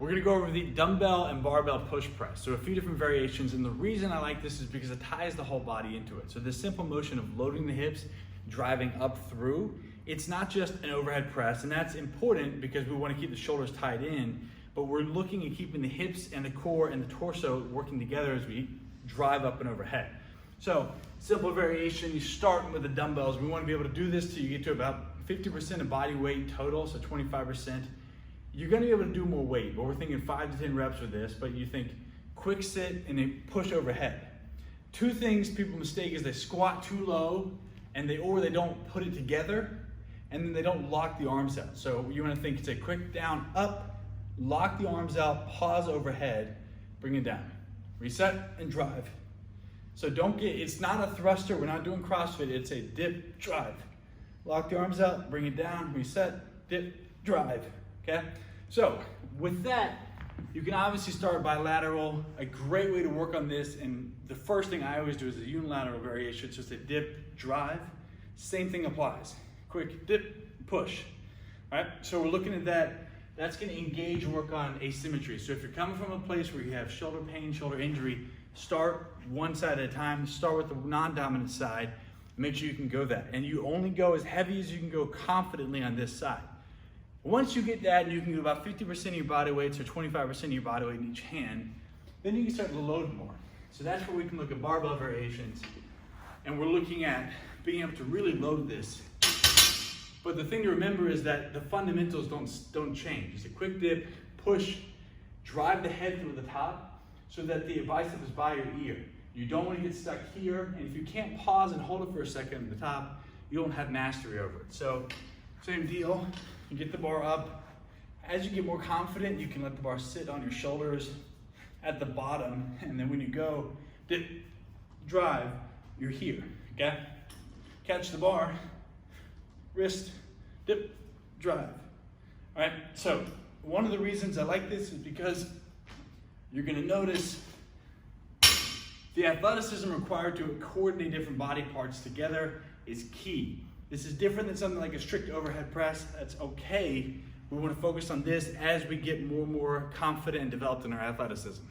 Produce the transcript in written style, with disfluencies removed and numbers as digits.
We're gonna go over the dumbbell and barbell push press. So a few different variations, and the reason I like this is because it ties the whole body into it. So the simple motion of loading the hips, driving up through, it's not just an overhead press, and that's important because we wanna keep the shoulders tied in, but we're looking at keeping the hips and the core and the torso working together as we drive up and overhead. So simple variation, you start with the dumbbells. We wanna be able to do this till you get to about 50% of body weight total, so 25%. You're gonna be able to do more weight, but we're thinking 5 to 10 reps with this, but you think quick sit and then push overhead. Two things people mistake is they squat too low or they don't put it together, and then they don't lock the arms out. So you wanna think it's a quick down, up, lock the arms out, pause overhead, bring it down. Reset and drive. So it's not a thruster, we're not doing CrossFit, it's a dip, drive. Lock the arms out, bring it down, reset, dip, drive. Okay, so with that, you can obviously start bilateral. A great way to work on this, and the first thing I always do is a unilateral variation. It's just a dip, drive. Same thing applies. Quick dip, push. All right, so we're looking at that. That's gonna engage work on asymmetry. So if you're coming from a place where you have shoulder pain, shoulder injury, start one side at a time. Start with the non-dominant side. Make sure you can go that. And you only go as heavy as you can go confidently on this side. Once you get that, and you can do about 50% of your body weight, so 25% of your body weight in each hand, then you can start to load more. So that's where we can look at barbell variations, and we're looking at being able to really load this. But the thing to remember is that the fundamentals don't change. It's a quick dip, push, drive the head through the top so that the bicep is by your ear. You don't want to get stuck here, and if you can't pause and hold it for a second at the top, you don't have mastery over it. So same deal. You get the bar up. As you get more confident, you can let the bar sit on your shoulders at the bottom, and then when you go dip, drive, you're here, okay? Catch the bar, wrist, dip, drive. All right, so one of the reasons I like this is because you're gonna notice the athleticism required to coordinate different body parts together is key. This is different than something like a strict overhead press. That's okay. We want to focus on this as we get more and more confident and developed in our athleticism.